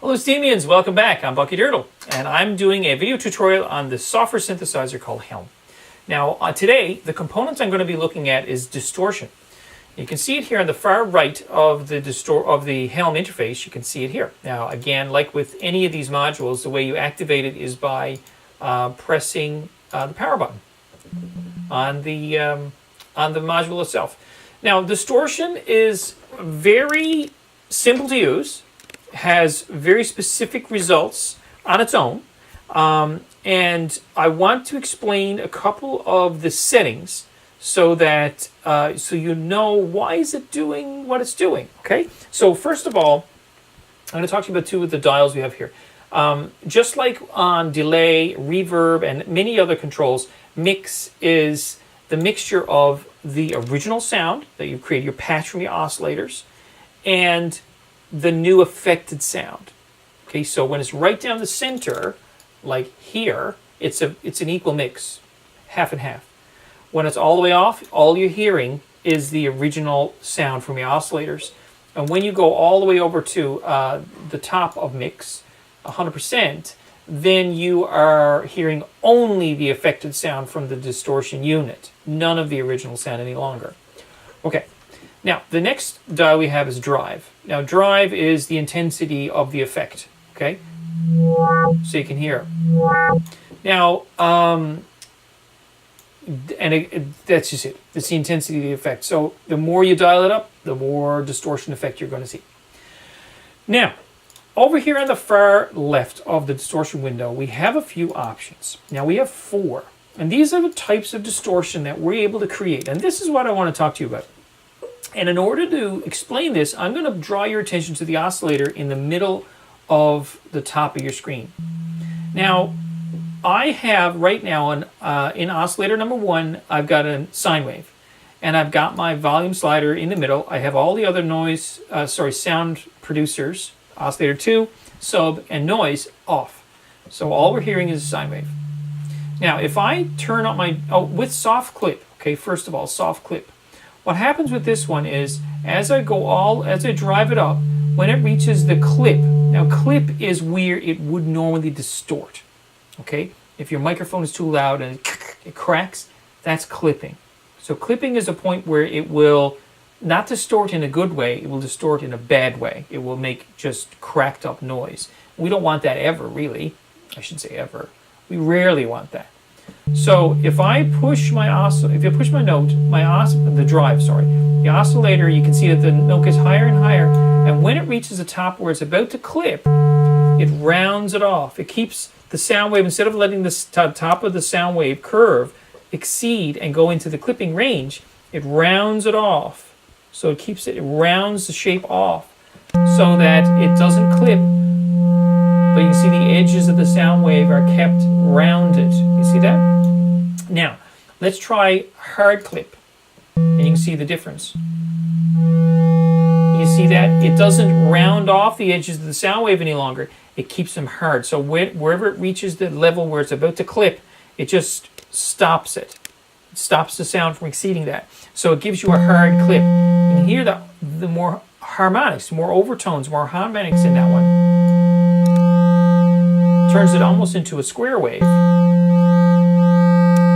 Hello Stemians, welcome back. I'm Bucky Dirtle, and I'm doing a video tutorial on the software synthesizer called Helm. Now today, the components I'm going to be looking at is distortion. You can see it here on the far right of the Helm interface. You can see it here. Now again, like with any of these modules, the way you activate it is by pressing the power button on the module itself. Now distortion is very simple to use, has very specific results on its own, and I want to explain a couple of the settings so that so you know why is it doing what it's doing. Okay, so first of all, I'm going to talk to you about two of the dials we have here. Just like on delay, reverb, and many other controls, mix is the mixture of the original sound that you've created, your patch from your oscillators, and the new affected sound. Okay, so when it's right down the center, like here, it's an equal mix, half and half. When it's all the way off, all you're hearing is the original sound from your oscillators. And when you go all the way over to the top of mix, 100%, then you are hearing only the affected sound from the distortion unit, none of the original sound any longer. Okay. Now, the next dial we have is drive. Now, drive is the intensity of the effect, okay? So you can hear. Now, that's just it. It's the intensity of the effect. So the more you dial it up, the more distortion effect you're going to see. Now, over here on the far left of the distortion window, we have a few options. Now, we have 4. And these are the types of distortion that we're able to create. And this is what I want to talk to you about. And in order to explain this, I'm going to draw your attention to the oscillator in the middle of the top of your screen. Now, I have right now in oscillator number 1, I've got a sine wave. And I've got my volume slider in the middle. I have all the other sound producers, oscillator 2, sub, and noise off. So all we're hearing is a sine wave. Now, if I turn up with soft clip, okay, first of all, soft clip. What happens with this one is, as I drive it up, when it reaches the clip, now clip is where it would normally distort, okay? If your microphone is too loud and it cracks, that's clipping. So clipping is a point where it will not distort in a good way, it will distort in a bad way. It will make just cracked up noise. We don't want that ever, really. I should say ever. We rarely want that. So if I push the oscillator, you can see that the note gets higher and higher, and when it reaches the top where it's about to clip, it rounds it off. It keeps the sound wave, instead of letting the top of the sound wave curve exceed and go into the clipping range, it rounds it off. So it rounds the shape off so that it doesn't clip, but you can see the edges of the sound wave are kept rounded. You see that? Now, let's try hard clip, and you can see the difference. You see that? It doesn't round off the edges of the sound wave any longer. It keeps them hard. So wherever it reaches the level where it's about to clip, it just stops it. It stops the sound from exceeding that. So it gives you a hard clip. You can hear the more harmonics, more overtones, more harmonics in that one. Turns it almost into a square wave.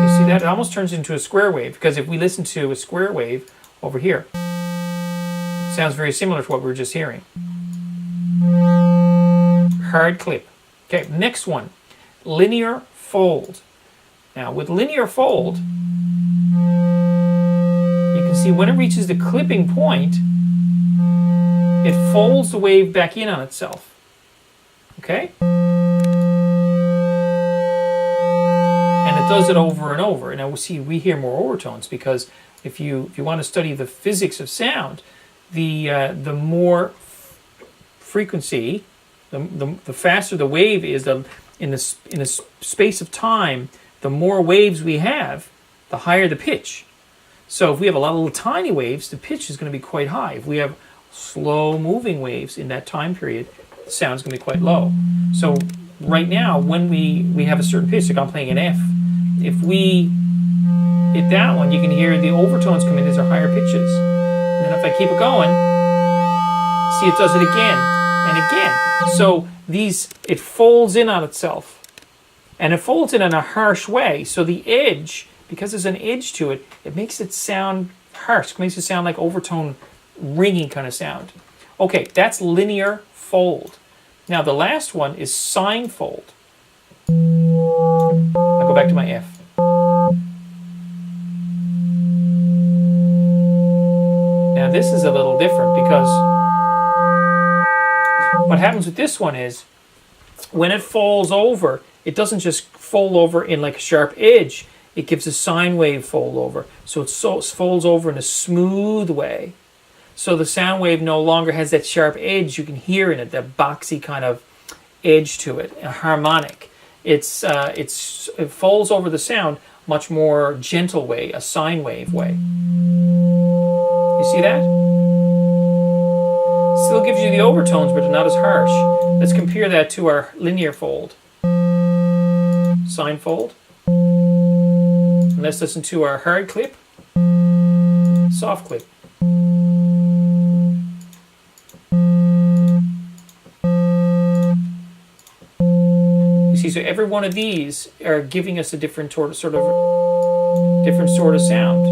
You see that? It almost turns into a square wave, because if we listen to a square wave over here, it sounds very similar to what we were just hearing. Hard clip. Okay, next one, linear fold. Now with linear fold, you can see when it reaches the clipping point, it folds the wave back in on itself. Okay? And it does it over and over. Now we hear more overtones, because if you want to study the physics of sound, the more frequency, the faster the wave is, in a space of time, the more waves we have, the higher the pitch. So if we have a lot of little tiny waves, the pitch is going to be quite high. If we have slow moving waves in that time period, the sound is going to be quite low. So right now, when we have a certain pitch, like I'm playing an F, if we hit that one, you can hear the overtones come in. These are higher pitches. And then if I keep it going, see, it does it again and again. So it folds in on itself, and it folds in a harsh way. So the edge, because there's an edge to it, it makes it sound harsh. It makes it sound like overtone, ringing kind of sound. Okay, that's linear fold. Now the last one is sine fold. I'll go back to my F. Now this is a little different because what happens with this one is when it folds over, it doesn't just fold over in like a sharp edge. It gives a sine wave fold over. So it folds over in a smooth way. So the sound wave no longer has that sharp edge you can hear in it, that boxy kind of edge to it, a harmonic. It folds over the sound much more gentle way, a sine wave way. You see that? Still gives you the overtones, but not as harsh. Let's compare that to our linear fold. Sine fold. And let's listen to our hard clip. Soft clip. You see, so every one of these are giving us a different sort of sound.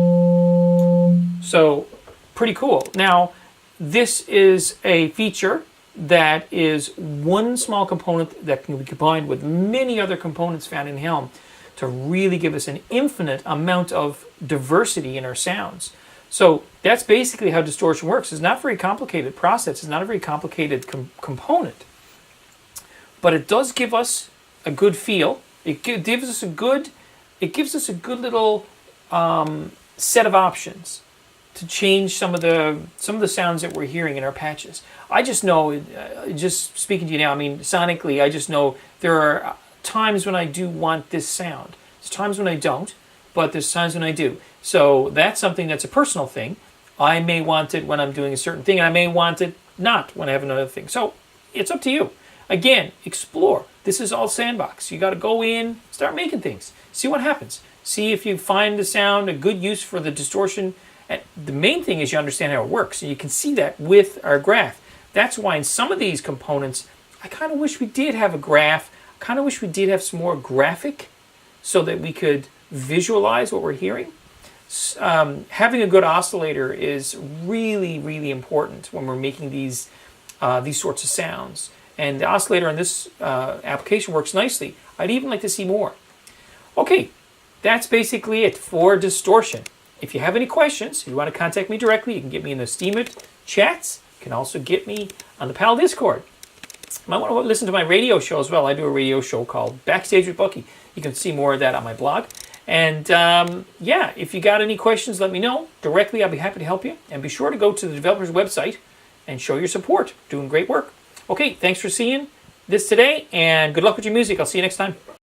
So pretty cool. Now, this is a feature that is one small component that can be combined with many other components found in Helm to really give us an infinite amount of diversity in our sounds. So that's basically how distortion works. It's not a very complicated process. It's not a very complicated component. But it does give us a good feel. It gives us a good little set of options to change some of the sounds that we're hearing in our patches. I just know, just speaking to you now, I mean, sonically, I just know there are times when I do want this sound. There's times when I don't, but there's times when I do. So that's something that's a personal thing. I may want it when I'm doing a certain thing, and I may want it not when I have another thing. So it's up to you. Again, explore. This is all sandbox. You got to go in, start making things. See what happens. See if you find the sound a good use for the distortion. And the main thing is you understand how it works. And you can see that with our graph. That's why in some of these components, I kind of wish we did have a graph. I kind of wish we did have some more graphic so that we could visualize what we're hearing. Having a good oscillator is really, really important when we're making these sorts of sounds. And the oscillator in this application works nicely. I'd even like to see more. Okay, that's basically it for distortion. If you have any questions, if you want to contact me directly, you can get me in the Steemit chats. You can also get me on the PAL Discord. You might want to listen to my radio show as well. I do a radio show called Backstage with Bucky. You can see more of that on my blog. And yeah, if you got any questions, let me know directly. I'll be happy to help you. And be sure to go to the developer's website and show your support. Doing great work. Okay, thanks for seeing this today, and good luck with your music. I'll see you next time.